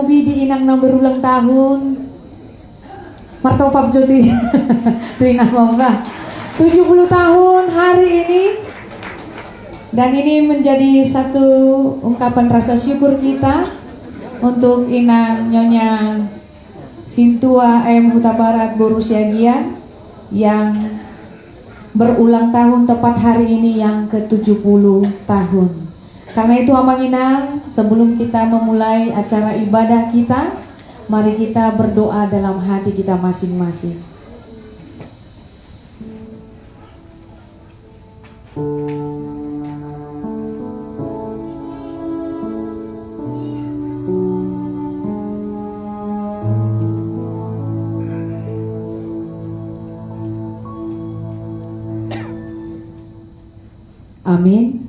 Hobi di inang na berulang tahun. Martopap Joti. Tuh inang ngomong 70 tahun hari ini. Dan ini menjadi satu ungkapan rasa syukur kita untuk inang Nyonya Sintua M. Huta Barat Boru Siagian yang berulang tahun tepat hari ini yang ke-70 tahun. Karena itu Amang Inang, sebelum kita memulai acara ibadah kita, mari kita berdoa dalam hati kita masing-masing. Amin.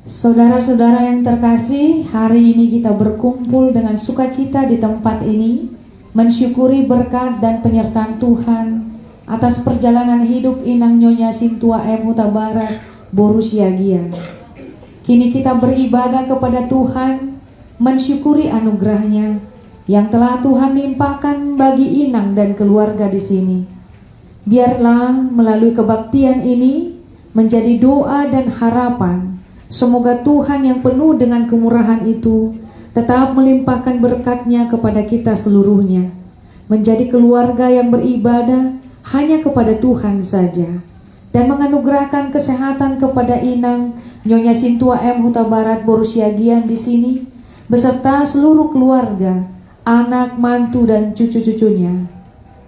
Saudara-saudara yang terkasih, hari ini kita berkumpul dengan sukacita di tempat ini, mensyukuri berkat dan penyertaan Tuhan atas perjalanan hidup inang Nyonya Sintua M. Huta Barat Boru Siagian. Kini kita beribadah kepada Tuhan, mensyukuri anugerahnya yang telah Tuhan limpahkan bagi inang dan keluarga di sini. Biarlah melalui kebaktian ini menjadi doa dan harapan, semoga Tuhan yang penuh dengan kemurahan itu tetap melimpahkan berkat-Nya kepada kita seluruhnya, menjadi keluarga yang beribadah hanya kepada Tuhan saja, dan menganugerahkan kesehatan kepada inang Nyonya Sintua M. Huta Barat Boru Siagian di sini, beserta seluruh keluarga, anak, mantu, dan cucu-cucunya.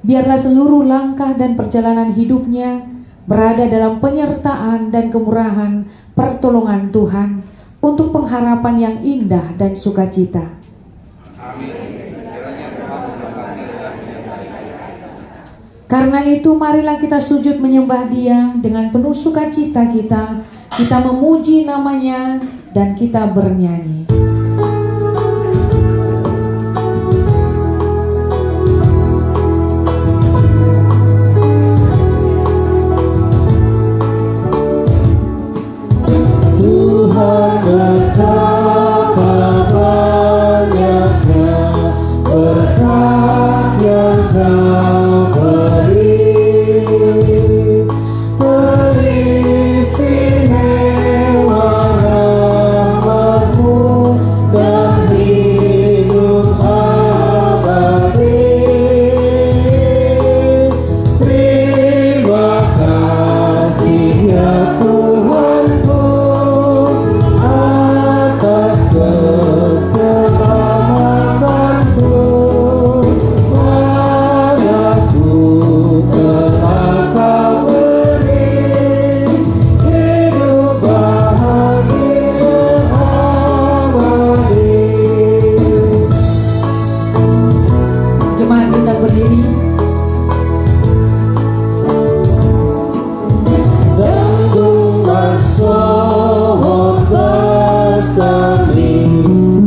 Biarlah seluruh langkah dan perjalanan hidupnya berada dalam penyertaan dan kemurahan pertolongan Tuhan untuk pengharapan yang indah dan sukacita. Amin. Karena itu marilah kita sujud menyembah Dia dengan penuh sukacita kita memuji namanya dan kita bernyanyi. Betapa banyaknya berkat yang Kau beri, teristimewa rahmat-Mu dan hidup abadi. Terima kasih ya Tuhanku atas keselamatanku. Padaku telah Kau beri hidup bahagia abadi. Jemaat kita berdiri. Dangdunglah sohot basami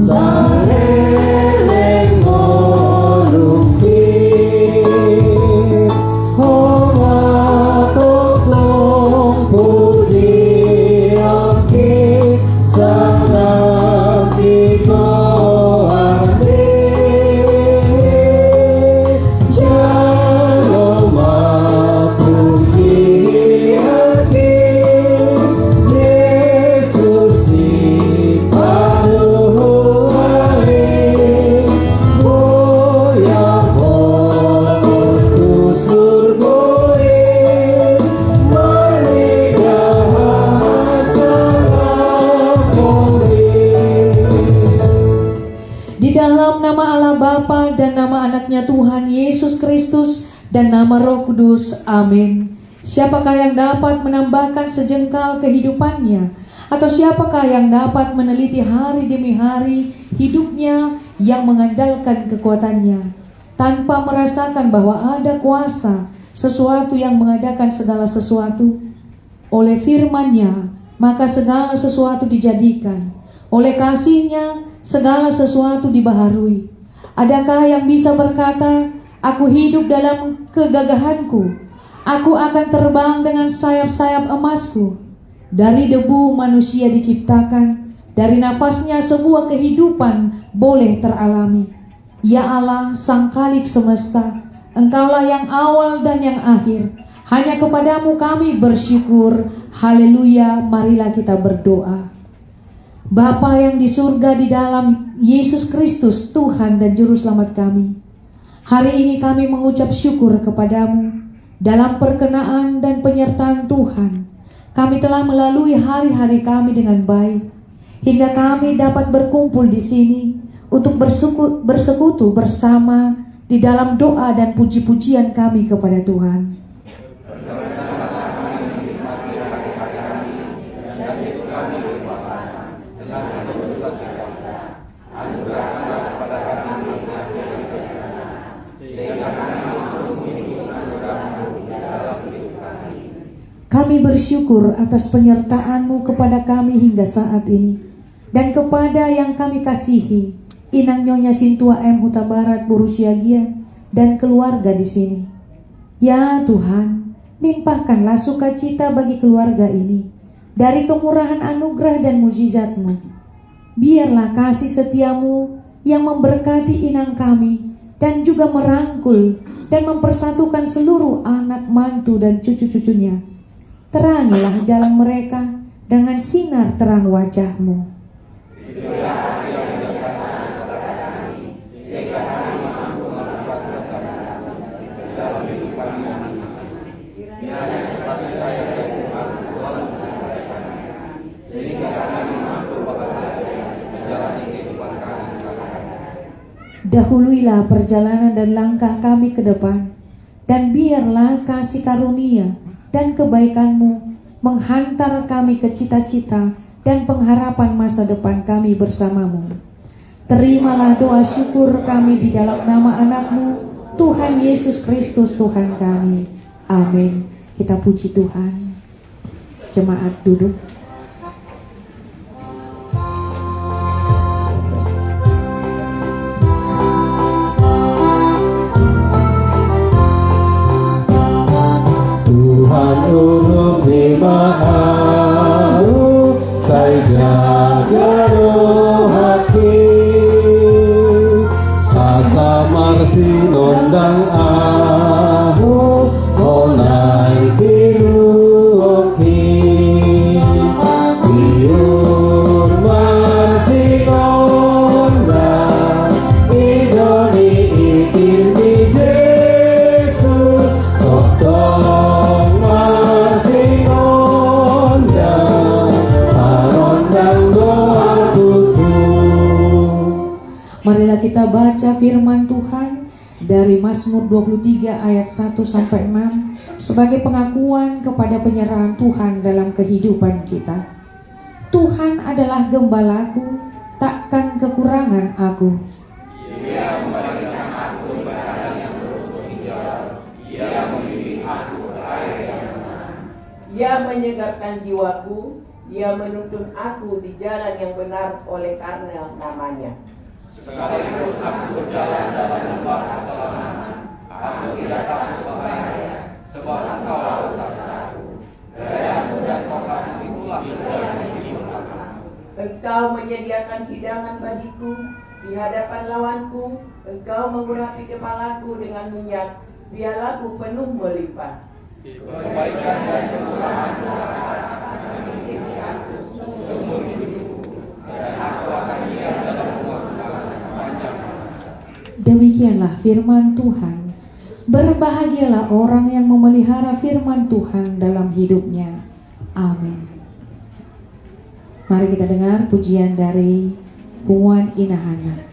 sareleng ngolupi hormat tolong puji oke sang nabi koarde jaloma puji oke Yesus si paduh wae boya boku surgoe manigahan Di dalam nama Allah Bapa dan nama anaknya Tuhan Yesus Kristus dan nama Roh Kudus. Amin. Siapakah yang dapat menambahkan sejengkal kehidupannya? Atau siapakah yang dapat meneliti hari demi hari hidupnya yang mengandalkan kekuatannya, tanpa merasakan bahwa ada kuasa sesuatu yang mengadakan segala sesuatu? Oleh firman-Nya, maka segala sesuatu dijadikan. Oleh kasih-Nya, segala sesuatu dibaharui. Adakah yang bisa berkata, aku hidup dalam kegagahanku, aku akan terbang dengan sayap-sayap emasku? Dari debu manusia diciptakan, dari nafasnya sebuah kehidupan boleh teralami. Ya Allah, Sang Khalik semesta, Engkaulah yang awal dan yang akhir. Hanya kepadamu kami bersyukur. Haleluya, marilah kita berdoa. Bapa yang di surga, di dalam Yesus Kristus, Tuhan dan Juru Selamat kami, hari ini kami mengucap syukur kepadamu. Dalam perkenaan dan penyertaan Tuhan, kami telah melalui hari-hari kami dengan baik, hingga kami dapat berkumpul di sini untuk bersekutu bersama di dalam doa dan puji-pujian kami kepada Tuhan. Kami bersyukur atas penyertaan-Mu kepada kami hingga saat ini, dan kepada yang kami kasihi, Inang Nyonya Sintua M. Huta Barat Buru Siagian dan keluarga di sini. Ya Tuhan, limpahkanlah sukacita bagi keluarga ini dari kemurahan anugerah dan mukjizat-Mu. Biarlah kasih setia-Mu yang memberkati inang kami dan juga merangkul dan mempersatukan seluruh anak, mantu dan cucu-cucunya. Terangilah jalan mereka dengan sinar terang wajah-Mu. Dahuluilah perjalanan dan langkah kami ke depan, dan biarlah kasih karunia dan kebaikan-Mu menghantar kami ke cita-cita dan pengharapan masa depan kami bersama-Mu. Terimalah doa syukur kami di dalam nama anak-Mu, Tuhan Yesus Kristus Tuhan kami. Amin. Kita puji Tuhan. Jemaat duduk. Urung di mahamu saja rohaki sasa marsi nondang ahu onai tiruoki tiur marsi nondang idoni ikin di Yesus Totong Marilah kita baca firman Tuhan dari Mazmur 23 ayat 1 sampai 6 sebagai pengakuan kepada penyerahan Tuhan dalam kehidupan kita. Tuhan adalah gembalaku, takkan kekurangan aku. Dia memberikan aku badan yang beruntun hijau, Dia membimbing aku ke air yang tenang. Dia menyegarkan jiwaku, Dia menuntun aku di jalan yang benar oleh karena namanya. Sekalipun aku berjalan dalam lembah kegelapan, aku tidak takut bahaya, sebab Engkau bersamaku. Gayamu dan tongkatmu itulah yang menghibur aku. Engkau menyediakan hidangan bagiku di hadapan lawanku. Engkau mengurapi kepalaku dengan minyak, biarlah aku penuh melimpah. Kebaikan dan kemurahan-Mu akan mengikuti aku seumur hidupku, dan aku akan diam dalam rumah Tuhan sepanjang masa. Demikianlah firman Tuhan. Berbahagialah orang yang memelihara firman Tuhan dalam hidupnya. Amin. Mari kita dengar pujian dari Puan Inahana.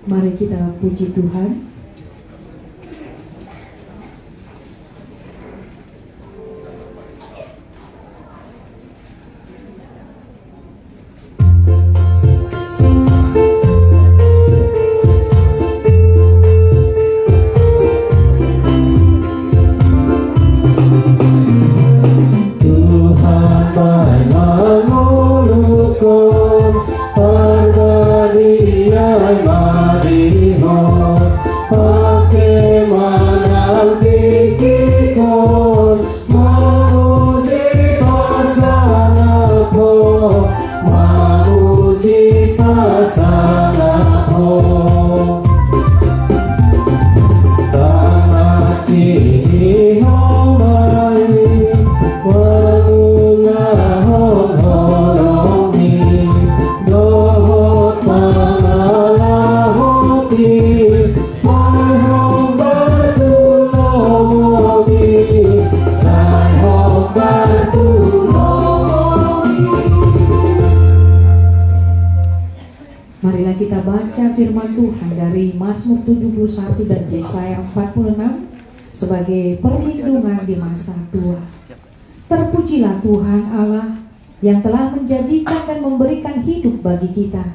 Mari kita puji Tuhan. Marilah kita baca firman Tuhan dari Mazmur 71 dan Yesaya 46 sebagai perlindungan di masa tua. Terpujilah Tuhan Allah yang telah menjadikan dan memberikan hidup bagi kita.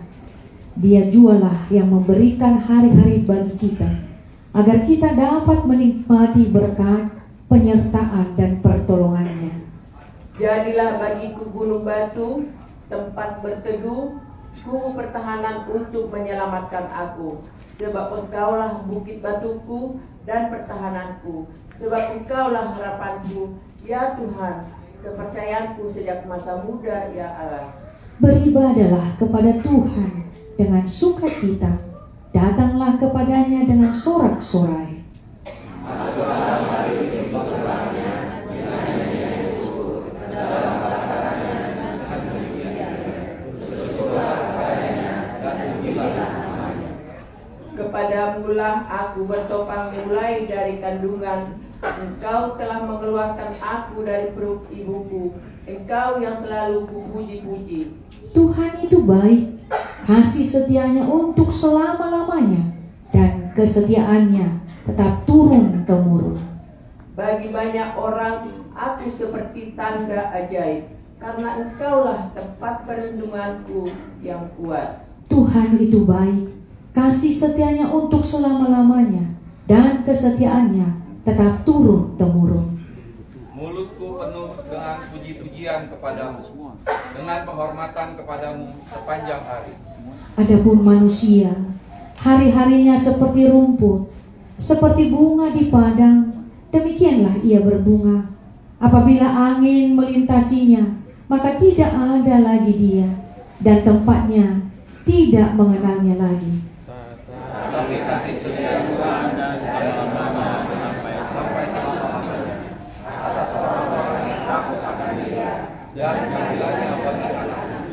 Dia jualah yang memberikan hari-hari bagi kita, agar kita dapat menikmati berkat, penyertaan dan pertolongannya. Jadilah bagiku gunung batu, tempat berteduh, kubu pertahanan untuk menyelamatkan aku. Sebab engkaulah bukit batuku dan pertahananku. Sebab engkaulah harapanku, ya Tuhan, kepercayaanku sejak masa muda, ya Allah. Beribadalah kepada Tuhan dengan sukacita, datanglah kepadanya dengan sorak-sorai. Kepadamulah aku bertopang mulai dari kandungan. Engkau telah mengeluarkan aku dari perut ibuku. Engkau yang selalu kupuji-puji. Tuhan itu baik, kasih setianya untuk selama-lamanya, dan kesetiaannya tetap turun-temurun. Bagi banyak orang, aku seperti tanda ajaib, karena engkaulah tempat perlindunganku yang kuat. Tuhan itu baik, kasih setianya untuk selama-lamanya, dan kesetiaannya tetap turun-temurun. Mulutku penuh dengan puji-pujian kepadamu, dengan penghormatan kepadamu sepanjang hari. Adapun manusia, hari-harinya seperti rumput, seperti bunga di padang, demikianlah ia berbunga. Apabila angin melintasinya, maka tidak ada lagi dia, dan tempatnya tidak mengenalnya lagi. Tapi kasih setia Tuhan dan selama-lamanya sampai selama-lamanya atas orang-orang yang takut akan Dia dan panggilannya bagi anak-anak.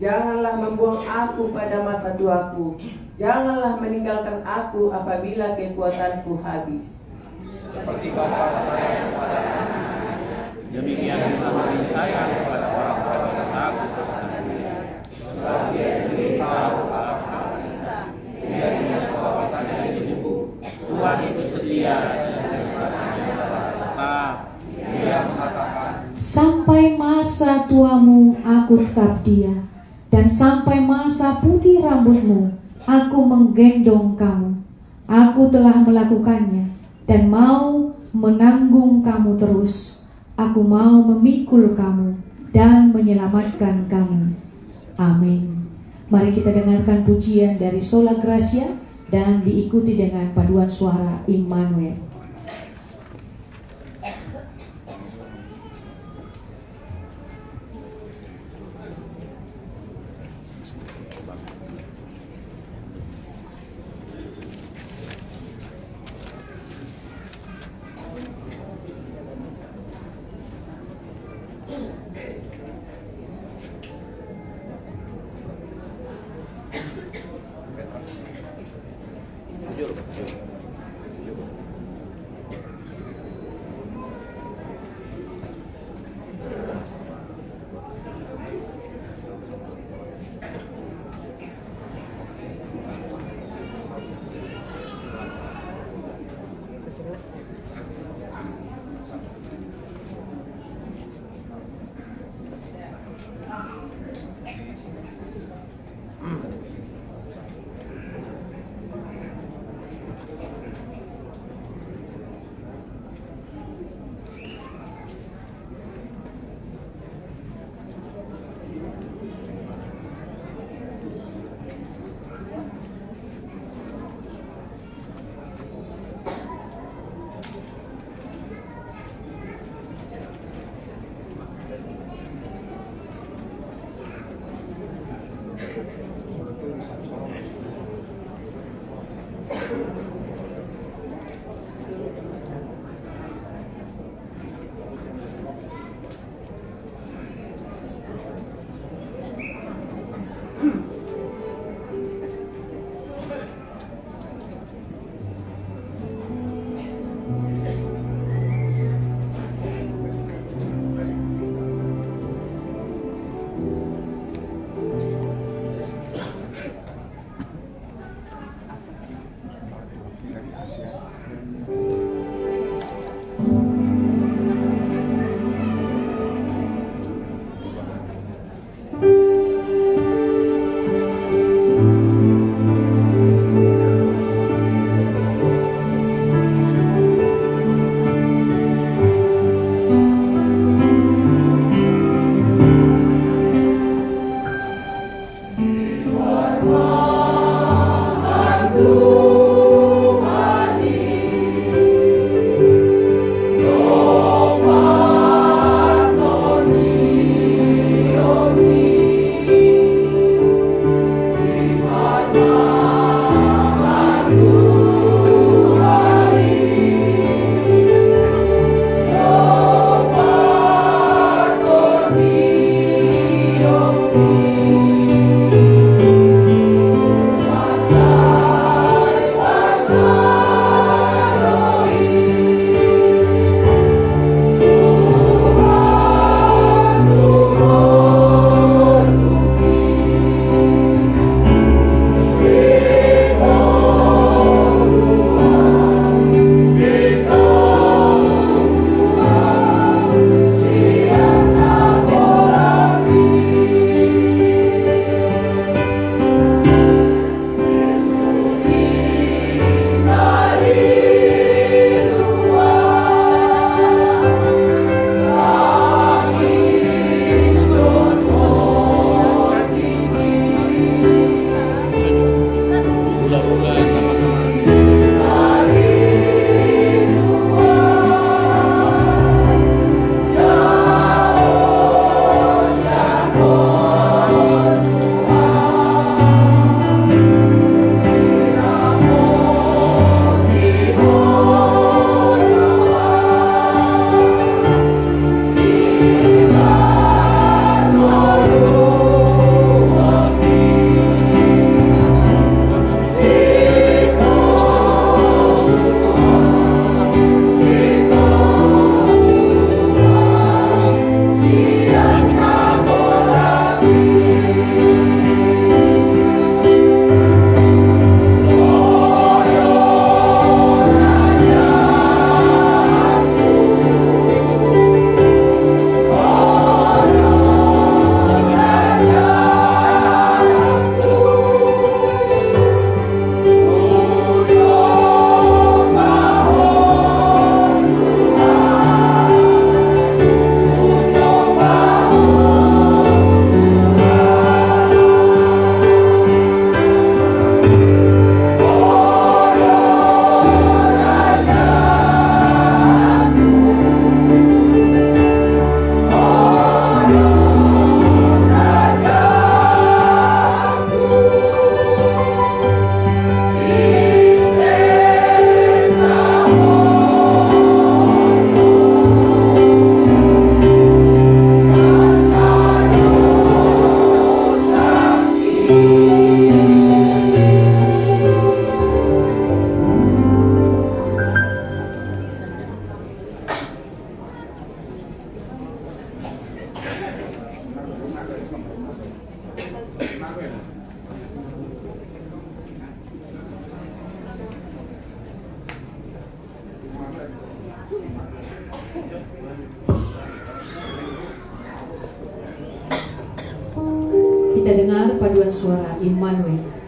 Janganlah membuang aku pada masa tuaku. Janganlah meninggalkan aku apabila kekuatanku habis. Seperti Bapa sayang kepada anak-anaknya, demikian pula Kami sayang kepada orang-orang yang takut kepada Dia. Sebab Dia sendiri tahu apa kita. Dia ingat perbuatannya yang menyembuh. Tuhan itu setia dan firman-Nya tetap. Dia mengatakan, Sampai masa tuamu aku tetap dia, dan sampai masa putih rambutmu aku menggendong kamu. Aku telah melakukannya dan mau menanggung kamu terus. Aku mau memikul kamu dan menyelamatkan kamu. Amin. Mari kita dengarkan pujian dari Sola Gracia dan diikuti dengan paduan suara Immanuel. Kita dengar paduan suara Immanuel.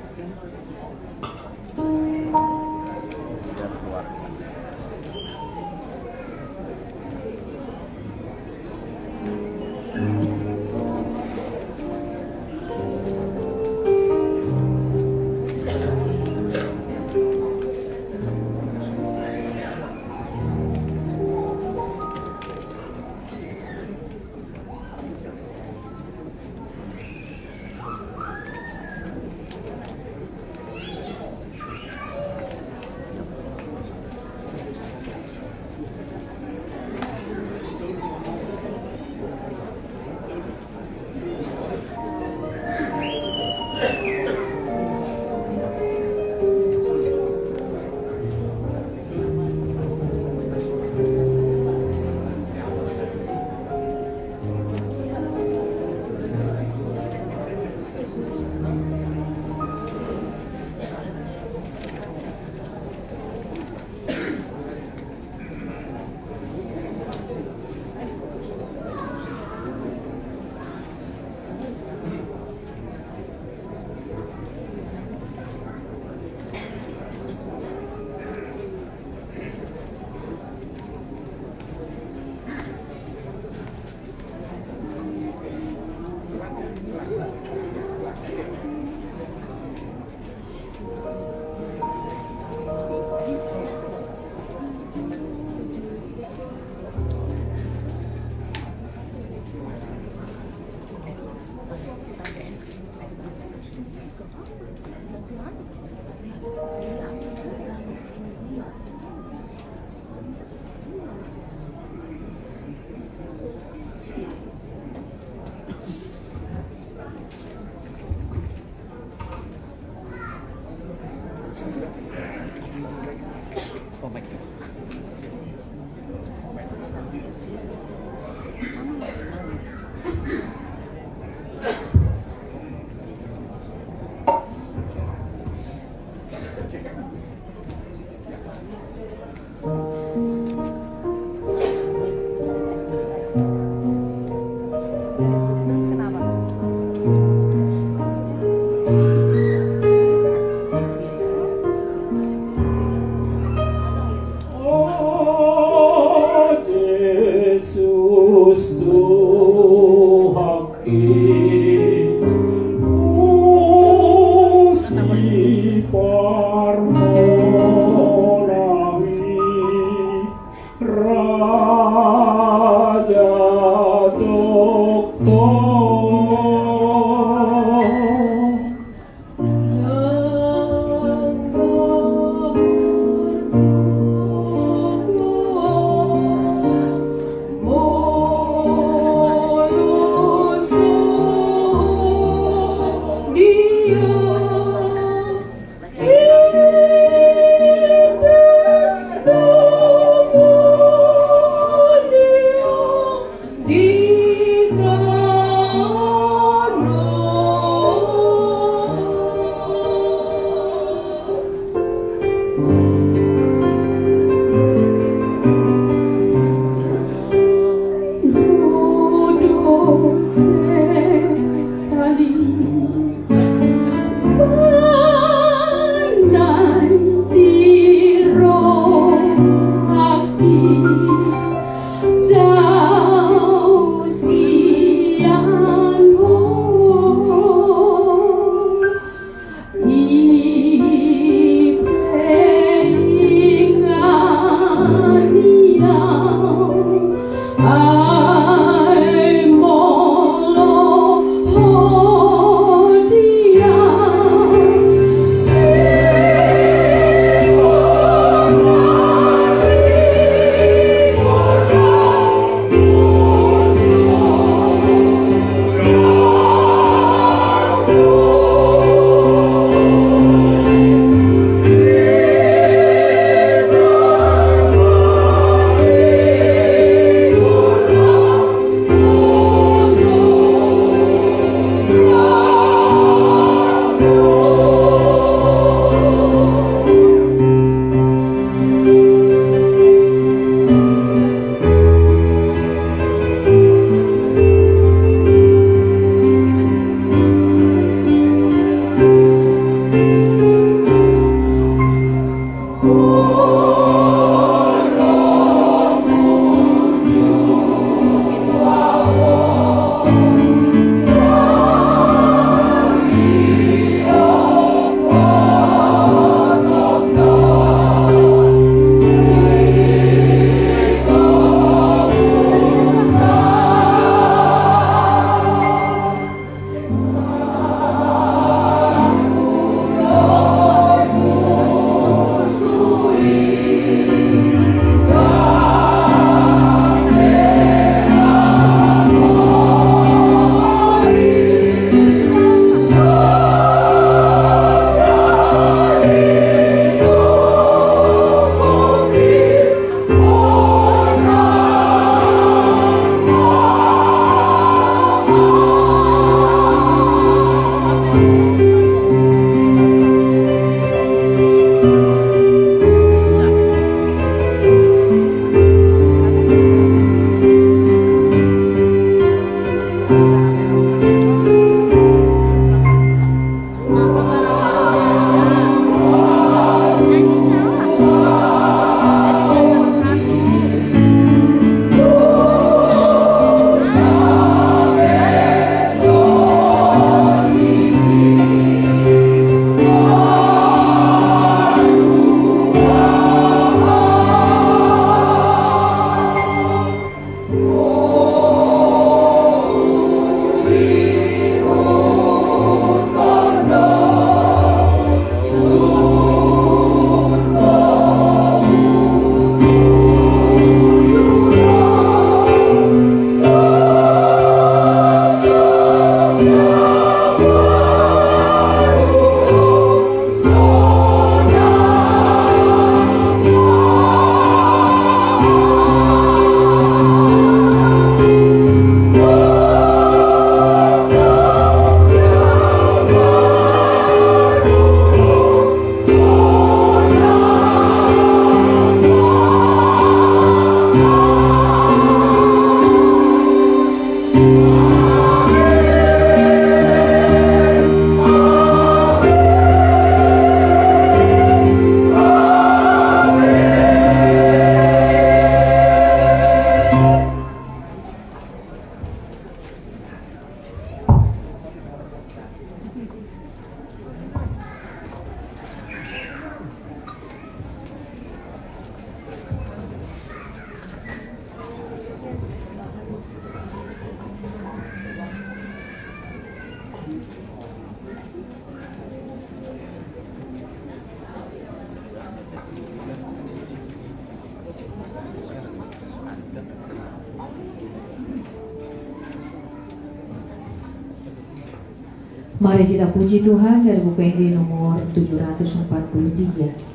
Mari kita puji Tuhan dari buku ND nomor 743.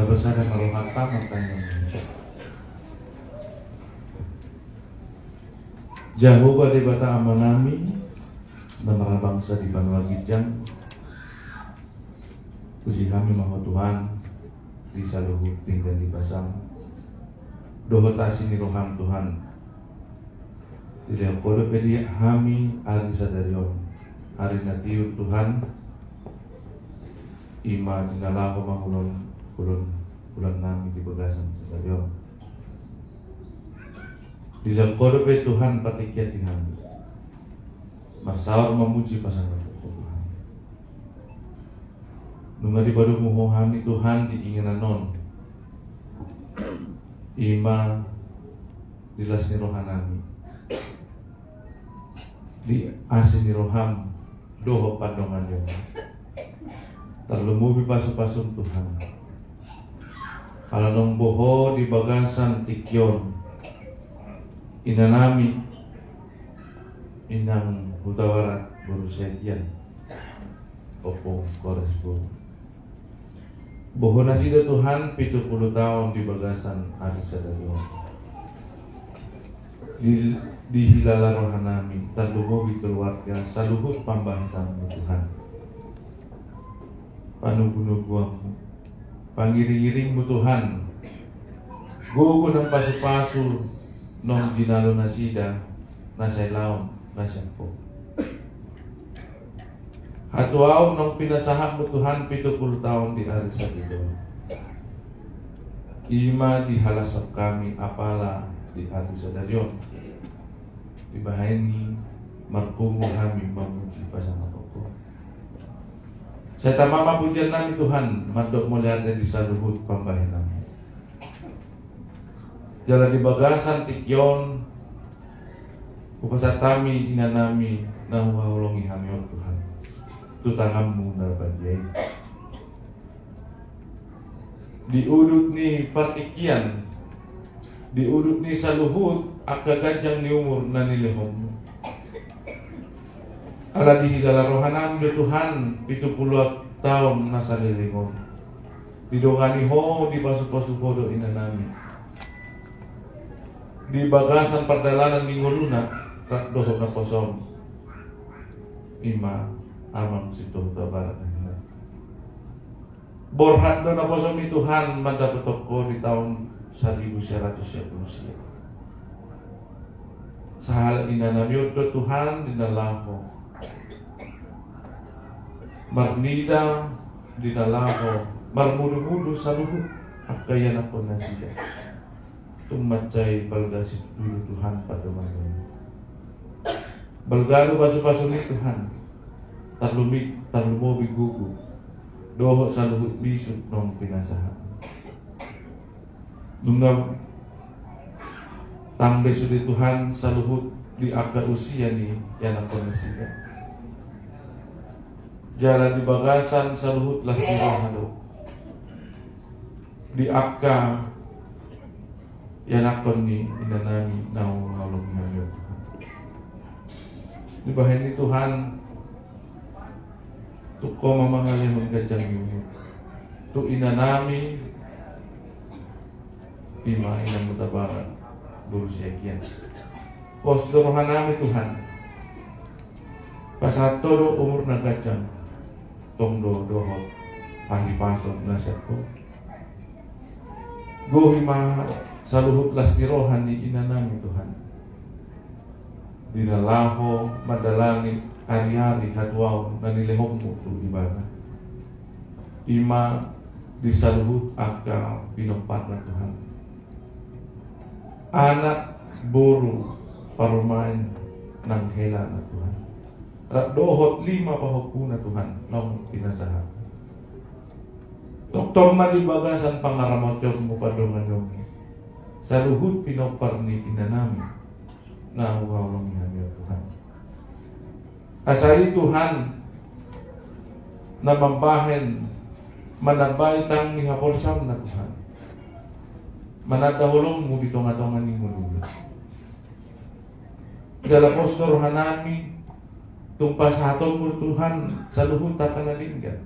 Bersama meluhat makanya jauh badai bata amanami Namara bangsa di Banua Gijang. Puji kami maha Tuhan di saluhut pinggan di pasang doho tasini roham Tuhan tidak kode pedi kami hari sadarion hari natiur Tuhan ima dinalaho mangulon bulan nami di bagasan stadion. Di dalam kodope Tuhan patikiat di kami. Marsawar memuji pasangan Tuhan. Nunga di badu muhohami Tuhan diinginan non. Ima dilasni rohanami. Di asini roham doho pandongan yang terlumubi pasu-pasum Tuhan. Alanong boho di bagasan tikyon inanami inang hutawarat borusetian opo koresbo boho nasida Tuhan 70 tahun di bagasan ari sadarion di hilala rohanami tandumo keluarga saluhut pambantang Tuhan panubunubuangmu pangiring-iringmu Tuhan gugu ng pasu-pasu nong ginalo nasida nasay laon nasyampo hatuaw nong pinasahak mo Tuhan 70 tahun di hari sa dito ima dihalasap kami apala di hari sa daryon ibahayani marpungo kami mamuji pasang ako sa tamama pujian namin Tuhan mandok mo lihat di saluhut pambahin namin jalan di bagasan tikyon upasatami inanami na huwahulungi kami o Tuhan tutangamu na bagyay diudut ni patikian diudut ni saluhut akagajang ni umur na nilihom Ala di dalam rohanam do Tuhan 70 tahun nasa lilingon. Didongani ho di pasu-pasu kodo inanami. Di bagasan perdalanan minggu luna rak doho na kosong. Ima amam situ barat. Borhat do na kosong ni Tuhan mendapat toko di tahun 1170. Sahal inanami do Tuhan dinalaho. Marnida dinalaho, marmudu-mudu saluhu akayan ako na siya. Tumacay balgasit dulu Tuhan pada malam. Balgaro baso-baso ni Tuhan. Tarlumo bigugu. Doho saluhut bisut nong pinasahan. Nunggaw tangbe sudi Tuhan saluhut di akar usia ni yan ako na siya. Jalan di bagasan saluhut las nirahalo. Di akka yanakon ni inanami naungalong ngayon. Di bahin ni Tuhan tuko mamangalih menggajang yunit. Tu inanami Bima inang mutabarat Burusyakian. Posdorohan nami Tuhan. Pasato do umur na gajang tongdo dohot pahipasok nasat ko. Gohima saluhut las nirohan ni inanami Tuhan. Dinalaho madalangin ari-ari hadwaw na nilehong mo tu ibadah. Ima disaluhut akka pinumpat na Tuhan. Anak buru parumain ng hela na Tuhan. Dohot 5 pahukuna Tuhan nong pinasahan. Doktor malibagasan pangaramotyor mo padongan yung sa luhut pinopar ni inanami na huwalong niya Tuhan. Asali Tuhan na mambahen manabay tang ni haporsam na Tuhan. Manadahulong mo bitong-atongan ni mulula. Dalapos hanami tumpasaton mo Tuhan sa luhut tatanalinggan.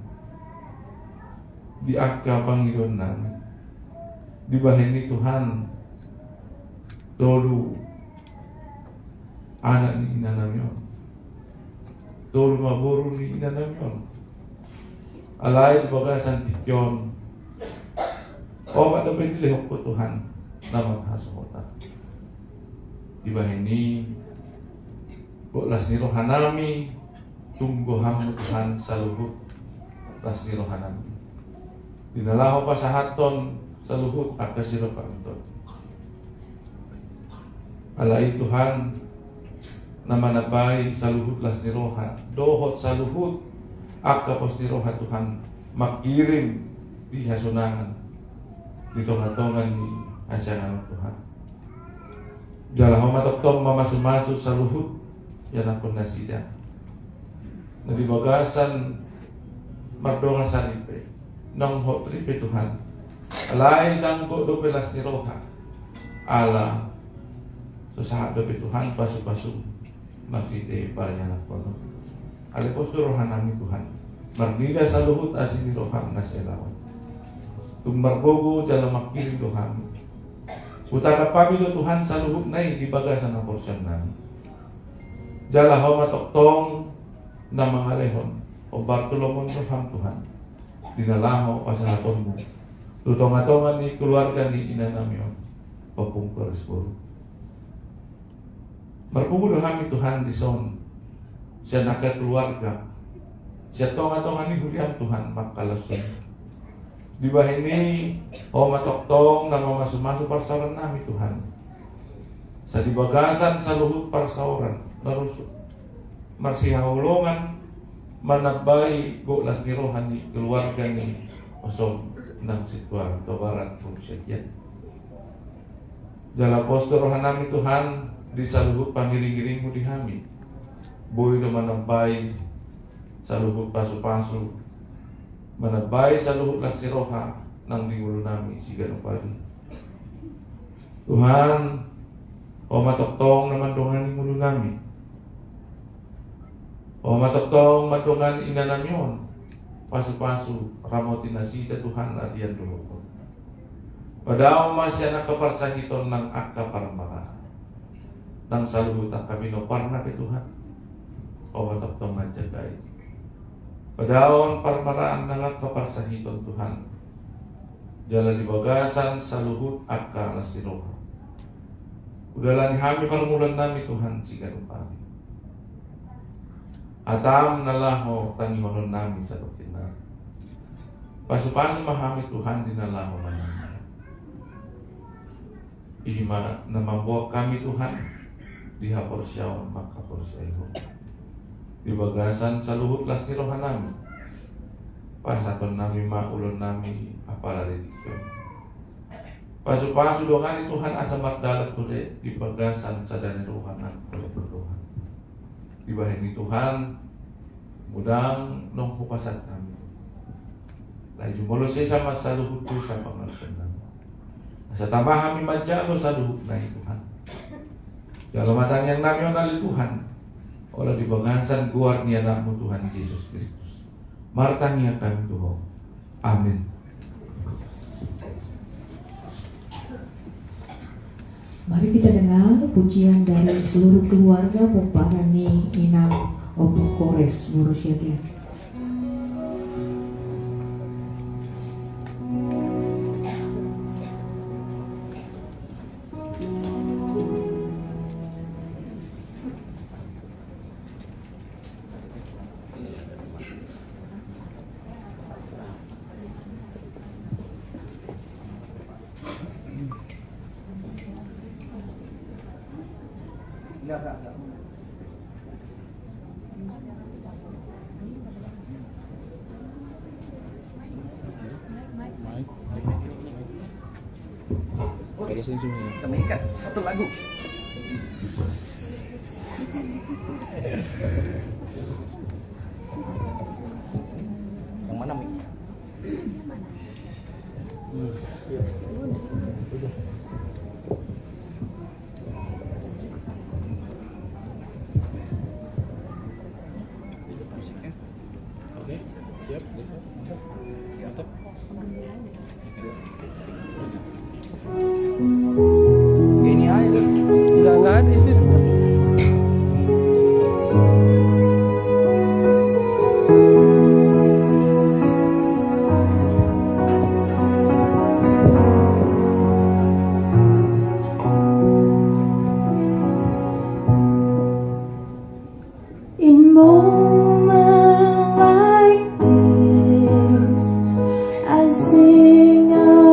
Di akka Panginoon namin. Di bahin ni Tuhan tolu anak ni inanamyon. Tolu maburu ni inanamyon. Alay bagasan tikyon. O pada pinilihok ko Tuhan na maghasota. Di bahin ni las ni rohanami tungguham mo Tuhan sa luhut las ni rohanami. Dinalaho pa sa haton sa luhut at kasiro kanton. Alay Tuhan na manabay sa luhut las ni roha. Dohot sa luhut at kapos ni roha Tuhan makirim di hasunangan. Dito ngatongan ni asyangan Tuhan. Dalaho matoktong mamasumaso sa luhut yan ako nasida. Nabibagasan mardongan sa lipe. Nang hot tripe Tuhan. Alay lang ko do pelas ni roha. Ala susahat do Tuhan pasu-pasu makite paranya na kono. Alipos do rohan namin Tuhan. Marnida sa luhut asin ni roha na selawan. Tumbarbogo dalam makiling Tuhan. Utaka pami do Tuhan sa luhut na di bagasan ang porsyon namin. Jalahaw matoktong na mga lehon o Bartolomon Tuhan. Dinalaho pasahaton mo. Tutong-atongan ni keluarga ni inanamyon. Papungkar esporo. Marpugulo kami Tuhan di son. Siya nakakeluarga. Siya tong-atongan ni Julian Tuhan makalasun. Di bahin ni o matoktong na mamasumaso parsaran namin Tuhan. Sa dibagasan sa luhut parsaoran. Narusok. Marsihahulungan manabay go las nirohan ni keluarga ni osong ng sitwar kabaran kung siya yan. Jalapos rohan namin Tuhan di sa luhut pangiring-giring mo di hami. Boy na manabay sa luhut paso-paso. Manabay sa luhut las niroha ng lingulo namin siga ng pari. Tuhan o matoktong naman dungan lingulo namin. O matotong matungan inanamyon, pasu-pasu ramotinasi ke Tuhan adian dulu. Padahal masih anak keparsahiton ng akka parmara, nang saluhutan kami no parna ke Tuhan. O matotong majagay. Padahal parmaraan ng keparsahiton Tuhan, jalan di bagasan saluhut akka nasiroha. Udahlah kami permulaan nami Tuhan sigan upami. Atam nalaho tangihonon nami sa doktina. Pasu-pasu mahami Tuhan dinalaho namin. Ihima na mabuha kami Tuhan dihapor siyaw makapor siyaw. Di bagasan sa luhut las ni rohan nami. Pasaton nami maulon nami apala dito. Pasu-pasu doang ni Tuhan asa magdalat ture di bagasan sa dani rohan nami berdoa. Di bahin ni Tuhan mudang nong hukasan kami. Lain jumolo siya sama sa luhut ko sa pangarsan namin. Sa tambah kami madjalo sa luhut na Tuhan. Kalau matang yang namin onali Tuhan, olah di bangasan guard niya namo Tuhan Yesus Kristus. Martang niya kami Tuhan. Amin. Mari kita dengar pujian dari seluruh keluarga Bupparani Inang Obu Kores Murusyadia. Kami ikat satu lagu. Yang mana Mi? Oke, siap. Mantap. Ini aja nggak ada itu. In moments like this, I sing out.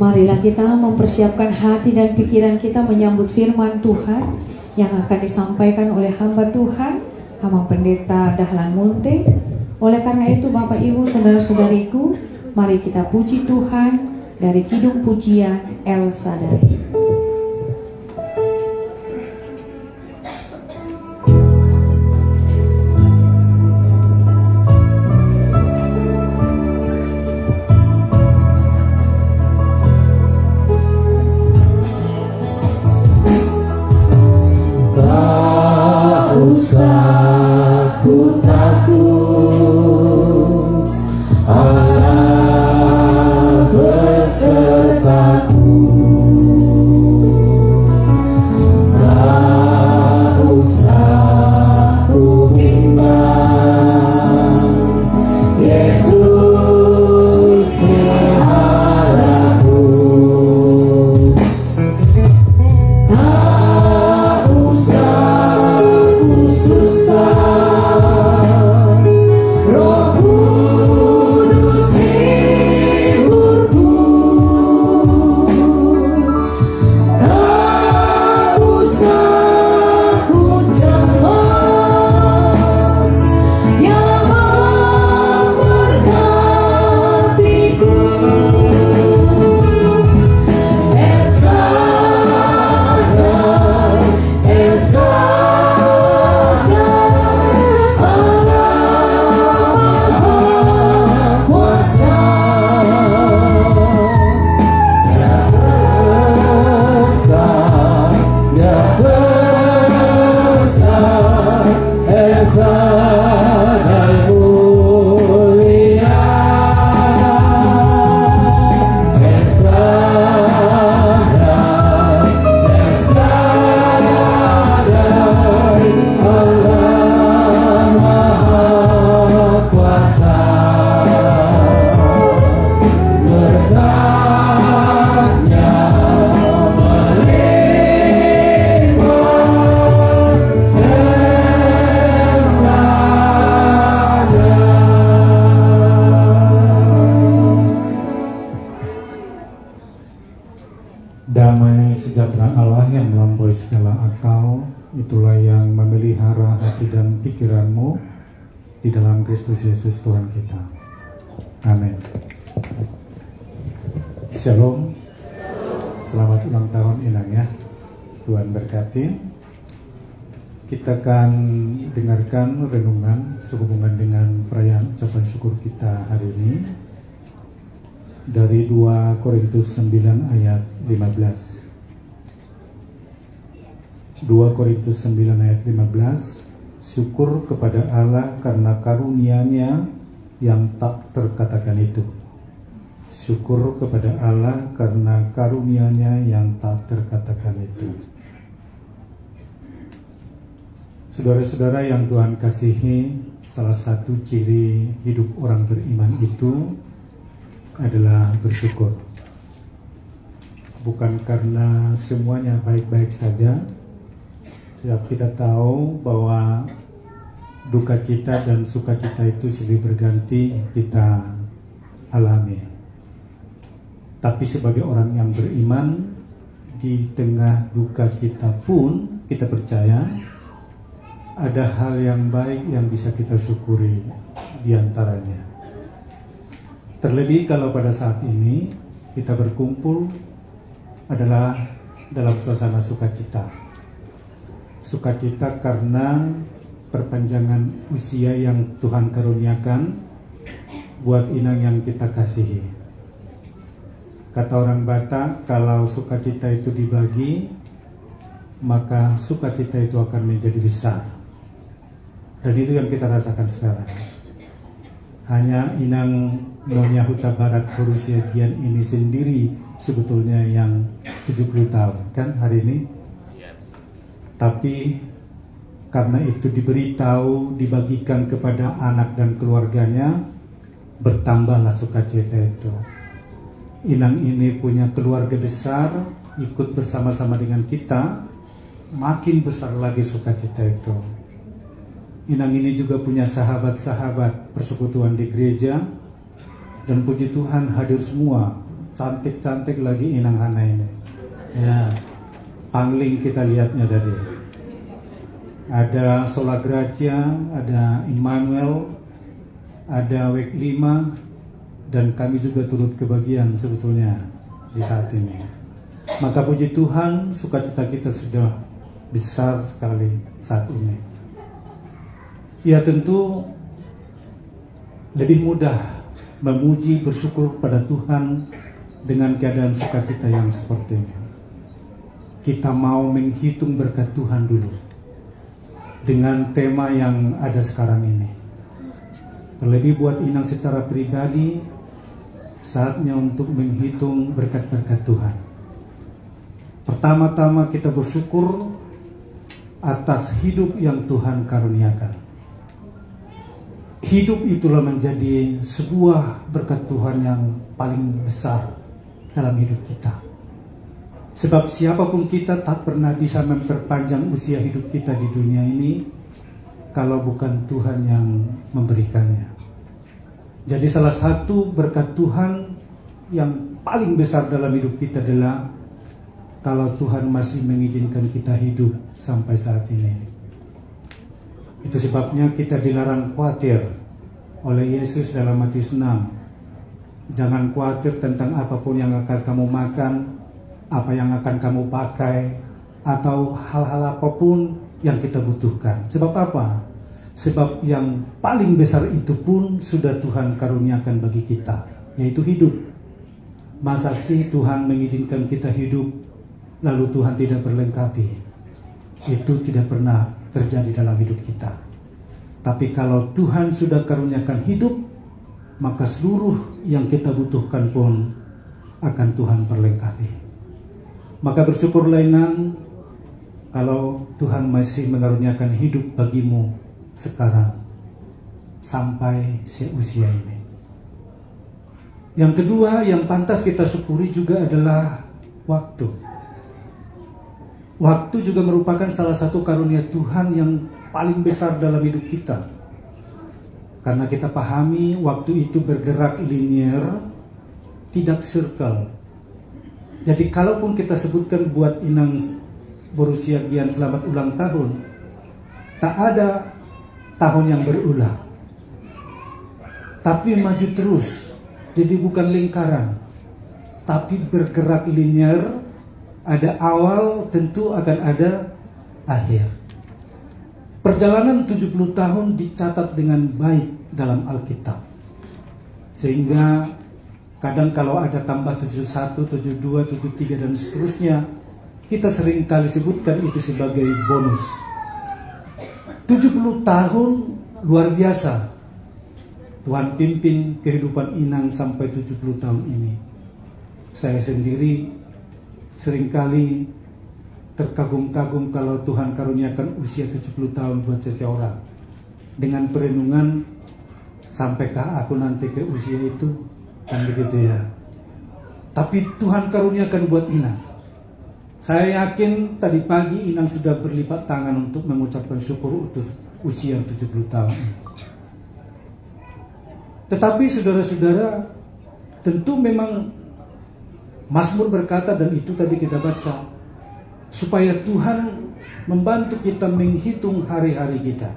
Marilah kita mempersiapkan hati dan pikiran kita menyambut firman Tuhan yang akan disampaikan oleh hamba Tuhan, hamba pendeta Dahlan Munte. Oleh karena itu Bapak Ibu saudara-saudariku, mari kita puji Tuhan dari Kidung Pujian El Shaddai. Tak usah ku takut, Allah besertaku. Tak usah ku bimbang, Yesus peliharaku. Tak usah ku susah, Roh Kudus hiburku. Tak usah ku cemas, Dia memberkatiku. El Shaddai, El Shaddai, Allah Maha Kuasa. Dia besar, Dia besar, El Shaddai mulia. El Shaddai, El Shaddai, Allah Maha Kuasa. Berkatnya melimpah, El Shaddai. Damai sejahtera Allah yang melampaui segala akal, itulah yang memelihara hati dan pikiranmu di dalam Kristus Yesus Tuhan kita. Amin. Shalom. Selamat ulang tahun Inang ya. Tuhan berkati. Kita akan dengarkan renungan sehubungan dengan perayaan ucapan syukur kita hari ini dari 2 Korintus 9 ayat 15. 2 Korintus 9 ayat 15. Syukur kepada Allah karena karunia-Nya yang tak terkatakan itu. Syukur kepada Allah karena karunia-Nya yang tak terkatakan itu. Saudara-saudara yang Tuhan kasihi, salah satu ciri hidup orang beriman itu adalah bersyukur. Bukan karena semuanya baik-baik saja. Sebab kita tahu bahwa duka cita dan sukacita itu silih berganti kita alami. Tapi sebagai orang yang beriman, di tengah duka cita pun kita percaya ada hal yang baik yang bisa kita syukuri di antaranya. Terlebih kalau pada saat ini kita berkumpul adalah dalam suasana sukacita. Sukacita karena perpanjangan usia yang Tuhan karuniakan buat Inang yang kita kasihi. Kata orang Batak, kalau sukacita itu dibagi, maka sukacita itu akan menjadi besar. Dan itu yang kita rasakan sekarang. Hanya Inang Nyonya Huta Barat berusia Dian ini sendiri sebetulnya yang 70 tahun kan hari ini. Tapi karena itu diberitahu, dibagikan kepada anak dan keluarganya, bertambahlah sukacita itu. Inang ini punya keluarga besar, ikut bersama-sama dengan kita, makin besar lagi sukacita itu. Inang ini juga punya sahabat-sahabat persekutuan di gereja, dan puji Tuhan hadir semua cantik-cantik lagi Inang Hana ini. Ya, pangling kita lihatnya tadi. Ada Sola Gracia, ada Immanuel, ada Wek 5, dan kami juga turut kebagian sebetulnya di saat ini. Maka puji Tuhan, sukacita kita sudah besar sekali saat ini. Ya tentu lebih mudah memuji bersyukur pada Tuhan dengan keadaan sukacita yang seperti ini. Kita mau menghitung berkat Tuhan dulu dengan tema yang ada sekarang ini. Terlebih buat Inang secara pribadi, saatnya untuk menghitung berkat-berkat Tuhan. Pertama-tama kita bersyukur atas hidup yang Tuhan karuniakan. Hidup itulah menjadi sebuah berkat Tuhan yang paling besar dalam hidup kita. Sebab siapapun kita tak pernah bisa memperpanjang usia hidup kita di dunia ini kalau bukan Tuhan yang memberikannya. Jadi salah satu berkat Tuhan yang paling besar dalam hidup kita adalah kalau Tuhan masih mengizinkan kita hidup sampai saat ini. Itu sebabnya kita dilarang khawatir oleh Yesus dalam Matius 6. Jangan khawatir tentang apapun yang akan kamu makan, apa yang akan kamu pakai, atau hal-hal apapun yang kita butuhkan. Sebab apa? Sebab yang paling besar itu pun sudah Tuhan karuniakan bagi kita, yaitu hidup. Masa sih Tuhan mengizinkan kita hidup lalu Tuhan tidak berlengkapi? Itu tidak pernah terjadi dalam hidup kita. Tapi kalau Tuhan sudah karuniakan hidup, maka seluruh yang kita butuhkan pun akan Tuhan perlengkapi. Maka bersyukurlah Inang kalau Tuhan masih mengaruniakan hidup bagimu sekarang sampai seusia ini. Yang kedua yang pantas kita syukuri juga adalah waktu. Waktu juga merupakan salah satu karunia Tuhan yang paling besar dalam hidup kita. Karena kita pahami waktu itu bergerak linear, tidak circle. Jadi kalaupun kita sebutkan buat Inang berusia Gian selamat ulang tahun, tak ada tahun yang berulang, tapi maju terus. Jadi bukan lingkaran, tapi bergerak linear. Ada awal, tentu akan ada akhir. Perjalanan 70 tahun dicatat dengan baik dalam Alkitab. Sehingga kadang kalau ada tambah 71, 72, 73 dan seterusnya, kita sering kali sebutkan itu sebagai bonus. 70 tahun luar biasa. Tuhan pimpin kehidupan Inang sampai 70 tahun ini. Saya sendiri seringkali terkagum-kagum kalau Tuhan karuniakan usia 70 tahun buat seseorang. Dengan perenungan, sampaikah aku nanti ke usia itu? Kan begitu ya. Tapi Tuhan karuniakan buat Inang. Saya yakin tadi pagi Inang sudah berlipat tangan untuk mengucapkan syukur untuk usia 70 tahun. Tetapi saudara-saudara, tentu memang Mazmur berkata, dan itu tadi kita baca, supaya Tuhan membantu kita menghitung hari-hari kita.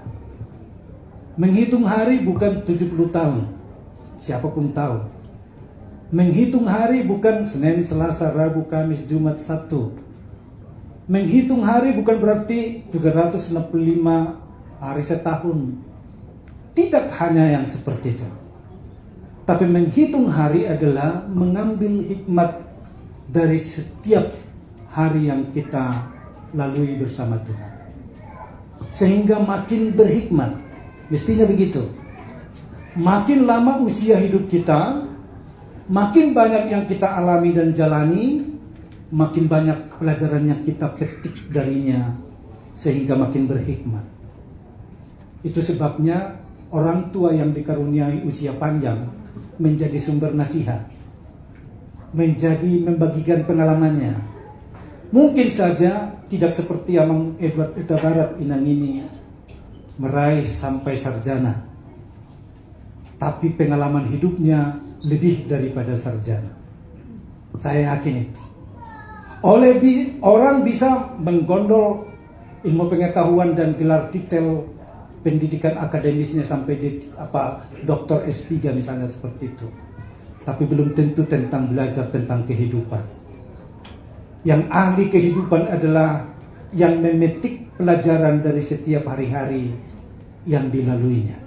Menghitung hari bukan 70 tahun, siapapun tahu. Menghitung hari bukan Senin, Selasa, Rabu, Kamis, Jumat, Sabtu. Menghitung hari bukan berarti 365 hari setahun. Tidak hanya yang seperti itu. Tapi menghitung hari adalah mengambil hikmat dari setiap hari yang kita lalui bersama Tuhan. Sehingga makin berhikmat. Mestinya begitu. Makin lama usia hidup kita, makin banyak yang kita alami dan jalani, makin banyak pelajaran yang kita petik darinya, sehingga makin berhikmat. Itu sebabnya orang tua yang dikaruniai usia panjang menjadi sumber nasihat, menjadi membagikan pengalamannya. Mungkin saja tidak seperti Amang Edward Huta Barat Inang ini meraih sampai sarjana, tapi pengalaman hidupnya lebih daripada sarjana. Saya yakin itu. Orang bisa menggondol ilmu pengetahuan dan gelar titel pendidikan akademisnya sampai di doktor S3 misalnya seperti itu. Tapi belum tentu tentang belajar tentang kehidupan. Yang ahli kehidupan adalah yang memetik pelajaran dari setiap hari-hari yang dilaluinya.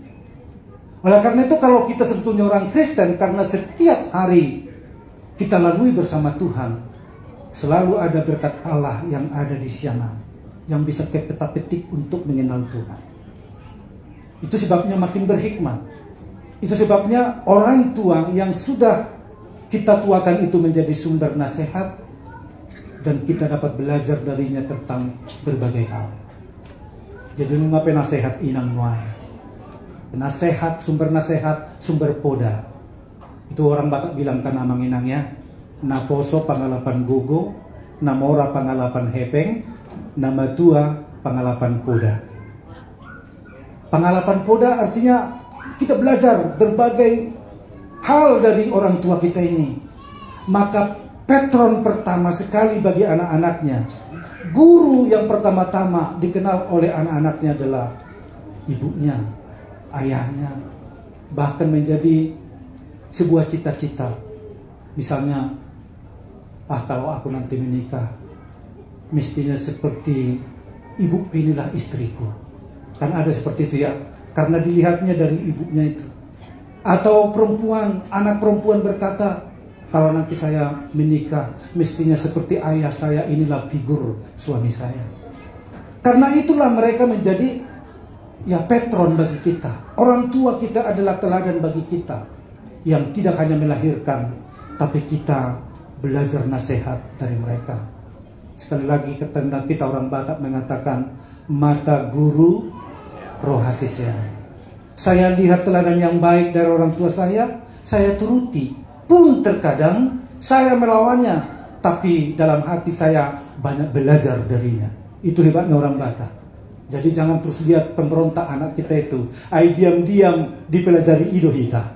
Oleh karena itu kalau kita sebetulnya orang Kristen, karena setiap hari kita lalui bersama Tuhan, selalu ada berkat Allah yang ada di sana, yang bisa kita petik untuk mengenal Tuhan. Itu sebabnya makin berhikmat. Itu sebabnya orang tua yang sudah kita tuakan itu menjadi sumber nasihat, dan kita dapat belajar darinya tentang berbagai hal. Jadi mengapa nasihat inang nuai? Penasehat, sumber poda. Itu orang Batak bilang kan amang inangnya, na poso pangalapan gogo, na mora pangalapan hepeng, na matua pangalapan poda. Pangalapan poda artinya kita belajar berbagai hal dari orang tua kita ini. Maka patron pertama sekali bagi anak-anaknya, guru yang pertama-tama dikenal oleh anak-anaknya adalah ibunya, ayahnya, bahkan menjadi sebuah cita-cita. Misalnya, kalau aku nanti menikah, mestinya seperti ibu inilah istriku. Kan ada seperti itu ya, karena dilihatnya dari ibunya itu. Atau anak perempuan berkata, kalau nanti saya menikah, mestinya seperti ayah saya, inilah figur suami saya. Karena itulah mereka menjadi patron bagi kita. Orang tua kita adalah teladan bagi kita, yang tidak hanya melahirkan, tapi kita belajar nasihat dari mereka. Sekali lagi kita orang Batak mengatakan, mata guru roh hasisya. Saya lihat teladan yang baik dari orang tua saya turuti. Pun terkadang saya melawannya, tapi dalam hati saya banyak belajar darinya. Itu hebatnya orang Batak. Jadi jangan terus lihat pemberontak anak kita itu, diam-diam dipelajari ido kita.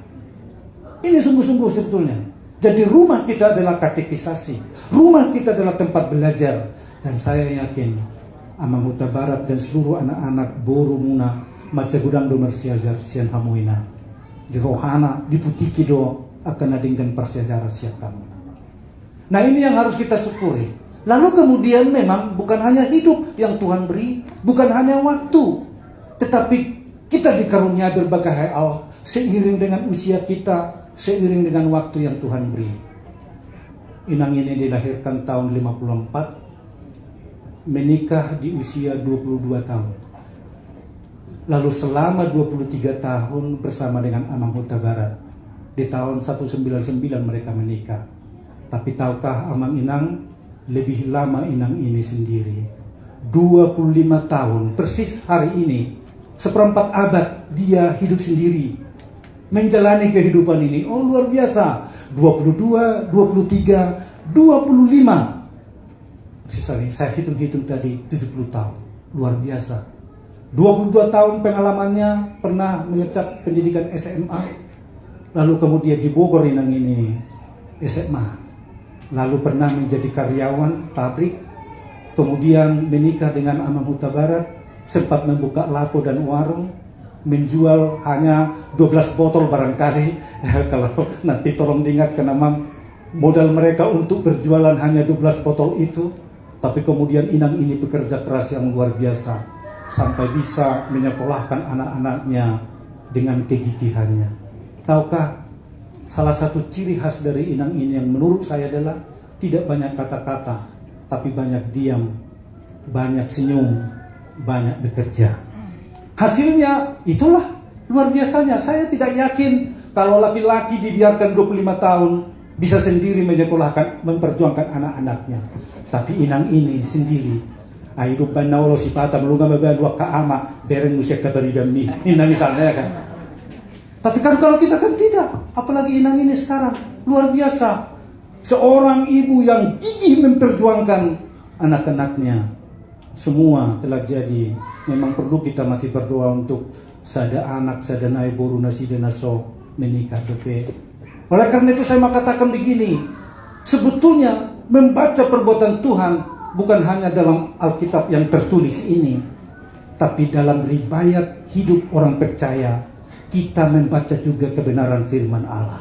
Ini sungguh-sungguh sebetulnya. Jadi rumah kita adalah katekisasi, rumah kita adalah tempat belajar. Dan saya yakin Amang Huta Barat dan seluruh anak-anak Boru Muna maca gudang do mersiajar sian hamuina di rohana di putiki do akan adingkan persejarah siap kamu. Nah ini yang harus kita syukuri. Lalu kemudian memang bukan hanya hidup yang Tuhan beri, bukan hanya waktu, tetapi kita dikaruniai berbagai hal seiring dengan usia kita, seiring dengan waktu yang Tuhan beri. Inang ini dilahirkan tahun 54, menikah di usia 22 tahun. Lalu selama 23 tahun bersama dengan Amang Huta Barat. Di tahun 199 mereka menikah. Tapi tahukah Amang Inang, lebih lama Inang ini sendiri, 25 tahun, persis hari ini, seperempat abad dia hidup sendiri, menjalani kehidupan ini. Oh luar biasa, 22, 23, 25. Saya hitung-hitung tadi 70 tahun, luar biasa. 22 tahun pengalamannya, pernah mengecap pendidikan SMA, lalu kemudian di Bogor Inang ini SMA, lalu pernah menjadi karyawan pabrik, kemudian menikah dengan Amang Huta Barat, sempat membuka lapo dan warung, menjual hanya 12 botol barangkali. Kalau nanti tolong diingatkan Amang, modal mereka untuk berjualan hanya 12 botol itu, tapi kemudian Inang ini bekerja keras yang luar biasa, sampai bisa menyekolahkan anak-anaknya dengan kegigihannya. Tahukah, salah satu ciri khas dari Inang ini yang menurut saya adalah tidak banyak kata-kata, tapi banyak diam, banyak senyum, banyak bekerja. Hasilnya itulah luar biasanya. Saya tidak yakin kalau laki-laki dibiarkan 25 tahun bisa sendiri menyekolahkan, memperjuangkan anak-anaknya. Tapi Inang ini sendiri, hidup banaulo si pata melunga dua kaama bereng musyak kabaridami. Ini misalnya kan. Tapi kan kalau kita kan tidak, apalagi Inang ini sekarang luar biasa, seorang ibu yang gigih memperjuangkan anak-anaknya. Semua telah jadi. Memang perlu kita masih berdoa untuk sada anak, sada nai boru nasi dan naso menikah depe. Oleh karena itu saya mau katakan begini, Sebetulnya membaca perbuatan Tuhan bukan hanya dalam Alkitab yang tertulis ini, tapi dalam riwayat hidup orang percaya kita membaca juga kebenaran firman Allah.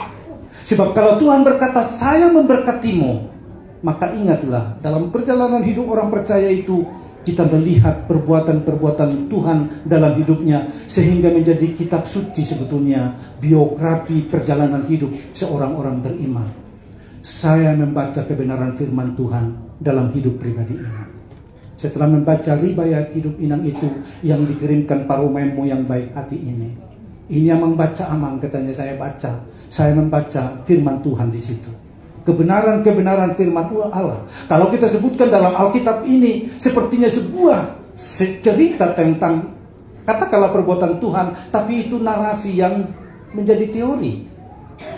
Sebab kalau Tuhan berkata, saya memberkatimu, maka ingatlah dalam perjalanan hidup orang percaya itu kita melihat perbuatan-perbuatan Tuhan dalam hidupnya, sehingga menjadi kitab suci sebetulnya biografi perjalanan hidup seorang orang beriman. Saya membaca kebenaran firman Tuhan dalam hidup pribadi Inang. Setelah membaca riwayat hidup Inang itu yang dikirimkan para umaimu yang baik hati ini yang membaca amang, katanya saya baca. Saya membaca firman Tuhan di situ. Kebenaran-kebenaran firman Allah. Kalau kita sebutkan dalam Alkitab ini sepertinya sebuah cerita tentang katakanlah perbuatan Tuhan, tapi itu narasi yang menjadi teori.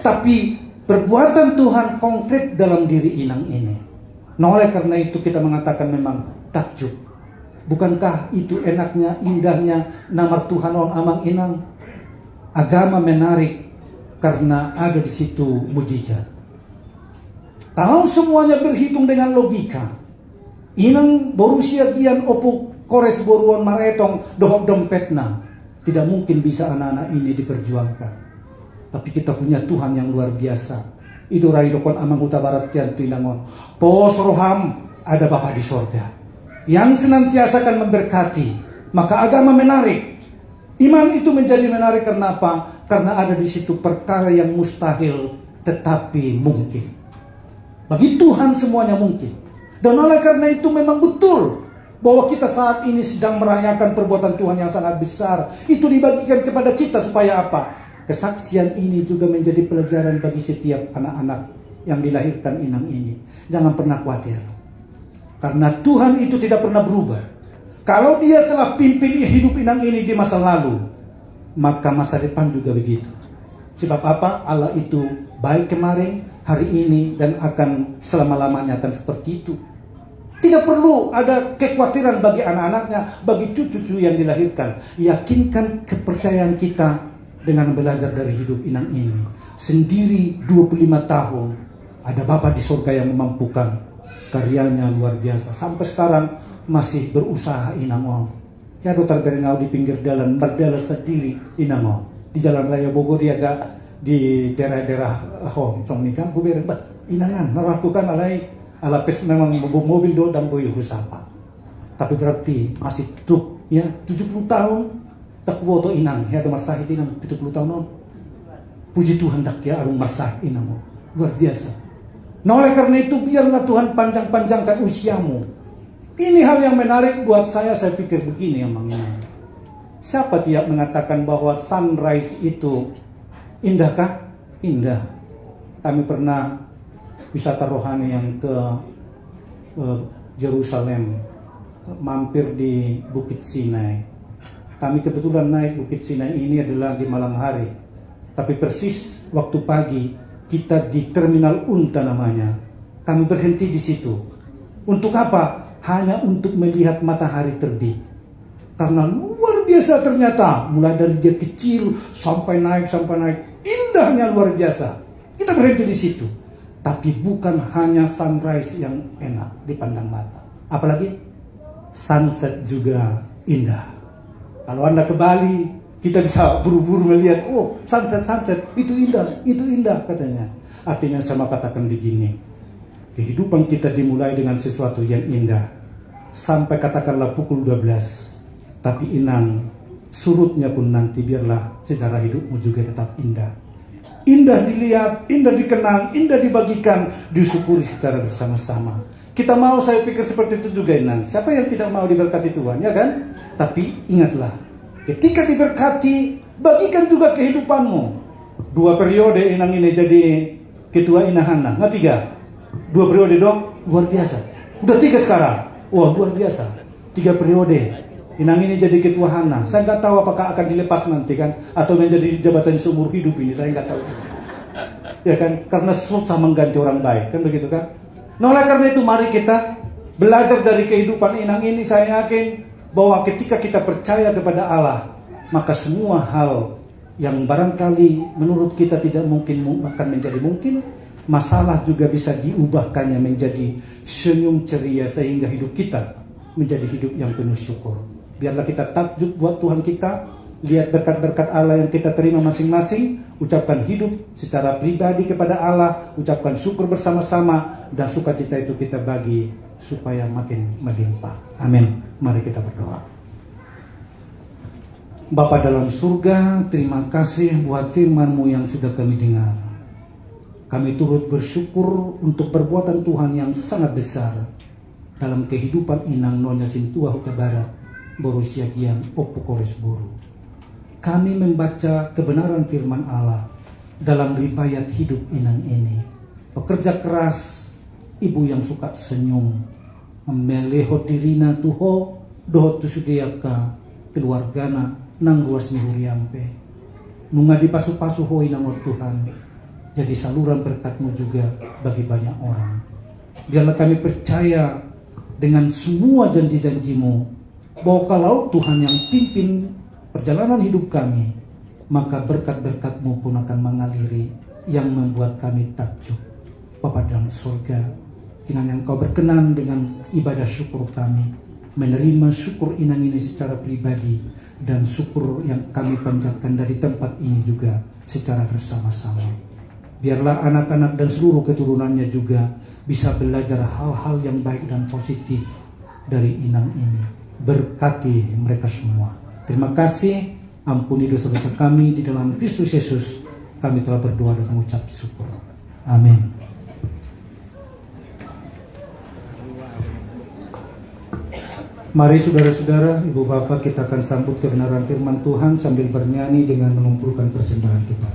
Tapi perbuatan Tuhan konkret dalam diri Inang ini. Nah, oleh karena itu kita mengatakan memang takjub. Bukankah itu enaknya, indahnya nama Tuhan orang amang Inang? Agama menarik karena ada di situ mujizat. Kalau semuanya berhitung dengan logika, Inang borusia gian opu kores boruan maretong dohok dompetna, tidak mungkin bisa anak-anak ini diperjuangkan. Tapi kita punya Tuhan yang luar biasa. Itu rai dokon amang huta barat tian pinangon. Pos roham, ada Bapa di sorga yang senantiasa akan memberkati. Maka agama menarik. Iman itu menjadi menarik karena apa? Karena ada di situ perkara yang mustahil tetapi mungkin. Bagi Tuhan semuanya mungkin. Dan oleh karena itu memang betul bahwa kita saat ini sedang merayakan perbuatan Tuhan yang sangat besar. Itu dibagikan kepada kita supaya apa? Kesaksian ini juga menjadi pelajaran bagi setiap anak-anak yang dilahirkan Inang ini. Jangan pernah khawatir. Karena Tuhan itu tidak pernah berubah. Kalau Dia telah pimpin hidup Inang ini di masa lalu, maka masa depan juga begitu. Sebab apa? Allah itu baik kemarin, hari ini, dan akan selama-lamanya akan seperti itu. Tidak perlu ada kekhawatiran bagi anak-anaknya, bagi cucu-cucu yang dilahirkan. Yakinkan kepercayaan kita dengan belajar dari hidup Inang ini. Sendiri 25 tahun, ada Bapa di surga yang memampukan. Karyanya luar biasa. Sampai sekarang masih berusaha Inang on. Ya dokter berengau di pinggir jalan, berdala sendiri Inang on. Di jalan raya Bogor ya gak di daerah-daerah Hong Kong nih kan, gue bereng Inangan melakukan alapes memang mobil do dan boy husapa. Tapi berarti masih truk ya 70 tahun tak foto Inang ya ada marsahit Inang 70 tahun on. Puji Tuhan dak ya arung marsahit Inang luar biasa. Nah oleh karena itu biarlah Tuhan panjang-panjangkan usiamu. Ini hal yang menarik buat saya pikir begini Amang Inang. Siapa tidak mengatakan bahwa sunrise itu indahkah? Indah. Kami pernah wisata rohani yang ke Yerusalem, mampir di Bukit Sinai. Kami kebetulan naik Bukit Sinai ini adalah di malam hari. Tapi persis waktu pagi kita di Terminal Unta namanya. Kami berhenti di situ. Untuk apa? Hanya untuk melihat matahari terbit. Karena luar biasa ternyata, mulai dari dia kecil sampai naik, indahnya luar biasa. Kita berhenti di situ. Tapi bukan hanya sunrise yang enak dipandang mata. Apalagi sunset juga indah. Kalau Anda ke Bali, kita bisa buru-buru melihat, oh sunset, itu indah katanya. Artinya sama katakan begini. Kehidupan kita dimulai dengan sesuatu yang indah. Sampai katakanlah pukul 12. Tapi Inang, surutnya pun nanti biarlah sejarah hidupmu juga tetap indah. Indah dilihat, indah dikenang, indah dibagikan, disyukuri secara bersama-sama. Kita mau, saya pikir seperti itu juga Inang. Siapa yang tidak mau diberkati Tuhan, ya kan? Tapi ingatlah, ketika diberkati, bagikan juga kehidupanmu. 2 periode Inang ini jadi ketua Inahana, nggak 3? 2 periode dong, luar biasa. Udah 3 sekarang, wah luar biasa. 3 periode, Inang ini jadi ketua Hana. Saya nggak tahu apakah akan dilepas nanti kan, atau menjadi jabatan seumur hidup ini, saya nggak tahu. Ya kan, karena susah mengganti orang baik, kan begitu kan? Nah oleh karena itu mari kita belajar dari kehidupan Inang ini. Saya yakin bahwa ketika kita percaya kepada Allah, maka semua hal yang barangkali menurut kita tidak mungkin akan menjadi mungkin. masalah juga bisa diubahkannya menjadi senyum ceria sehingga hidup kita menjadi hidup yang penuh syukur. Biarlah kita takjub buat Tuhan kita, lihat berkat-berkat Allah yang kita terima masing-masing, ucapkan hidup secara pribadi kepada Allah, ucapkan syukur bersama-sama, dan sukacita itu kita bagi supaya makin melimpah. Amin. Mari kita berdoa. Bapa dalam surga, terima kasih buat firman-Mu yang sudah kami dengar. Kami turut bersyukur untuk perbuatan Tuhan yang sangat besar dalam kehidupan Inang Nyonya Sintua Huta Barat, Borussia Gian Opo Kores Boru. Kami membaca kebenaran firman Allah dalam riwayat hidup Inang ini. Pekerja keras, ibu yang suka senyum, meleho dirina tuho, doho tusudiaka, keluargana, nang ruas mihuriampe. Nunga dipasu-pasu hoi nang Tuhan. Jadi saluran berkat-Mu juga bagi banyak orang. Biarlah kami percaya dengan semua janji-janji-Mu, bahwa kalau Tuhan yang pimpin perjalanan hidup kami, maka berkat-berkat-Mu pun akan mengaliri yang membuat kami takjub. Bapa dalam surga, kiranya Engkau berkenan dengan ibadah syukur kami, menerima syukur Inang ini secara pribadi, dan syukur yang kami panjatkan dari tempat ini juga secara bersama-sama. Biarlah anak-anak dan seluruh keturunannya juga bisa belajar hal-hal yang baik dan positif dari Inang ini. Berkati mereka semua. Terima kasih, ampuni dosa-dosa kami di dalam Kristus Yesus. Kami telah berdoa dan mengucap syukur. Amin. Mari saudara-saudara, ibu bapak, kita akan sambut kebenaran firman Tuhan sambil bernyanyi dengan mengumpulkan persembahan kita.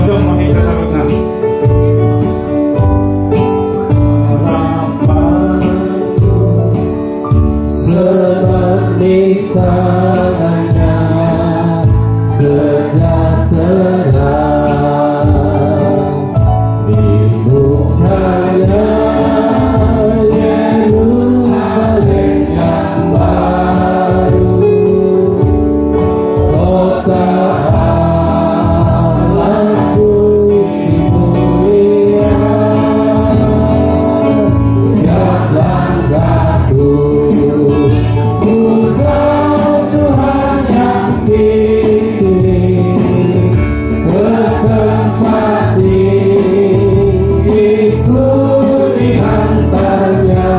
Ojo menghina karena Sebab di tangannya sejahtera, di mukanya Yerusalem yang baru, kota Allah suci mulia, siap langkahku. Engkau Tuhan yang dipilih ke tempat tinggiku diantaranya,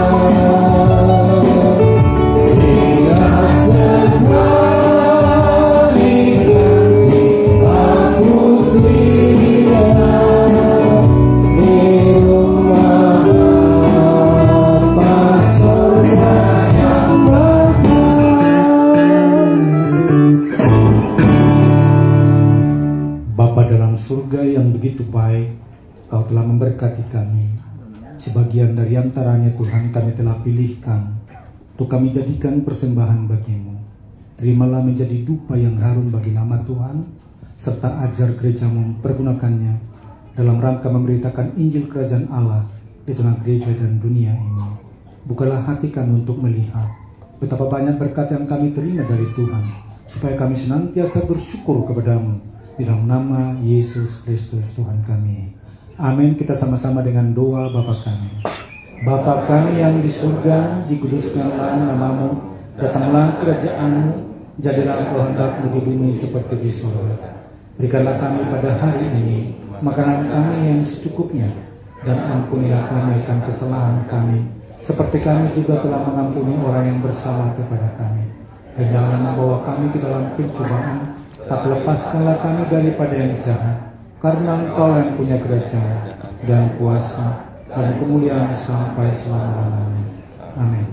sehingga sekali nanti aku tinggal di rumah Bapa surga yang Bapa dalam surga yang begitu baik, Kau telah memberkati kami. Sebagian dari antaranya Tuhan kami telah pilihkan untuk kami jadikan persembahan bagimu. Terimalah menjadi dupa yang harum bagi nama Tuhan, serta ajar gerejamu mempergunakannya dalam rangka memberitakan Injil Kerajaan Allah di tengah gereja dan dunia ini. Bukalah hati kami untuk melihat betapa banyak berkat yang kami terima dari Tuhan, supaya kami senantiasa bersyukur kepadamu. Di dalam nama Yesus Kristus Tuhan kami. Amin. Kita sama-sama dengan doa Bapa kami. Bapa kami yang di surga, dikuduskanlah namamu, datanglah kerajaanmu, jadilah kehendakmu di bumi seperti di surga. Berikanlah kami pada hari ini makanan kami yang secukupnya, dan ampunilah kami akan kesalahan kami, seperti kami juga telah mengampuni orang yang bersalah kepada kami. Dan janganlah membawa kami ke dalam pencobaan, tapi lepaskanlah kami daripada yang jahat, karena Engkau yang punya kerajaan dan kuasa dan kemuliaan sampai selama-lamanya. Amin.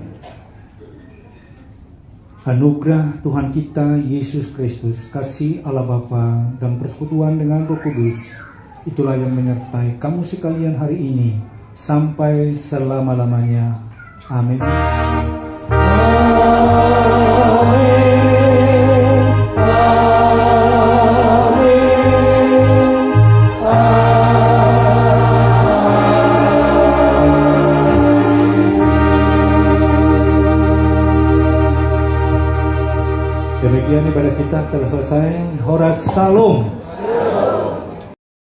Anugerah Tuhan kita Yesus Kristus, kasih Allah Bapa dan persekutuan dengan Roh Kudus, itulah yang menyertai kamu sekalian hari ini sampai selama-lamanya. Amin. Demikian ibadah kita telah selesai. Horas Salom.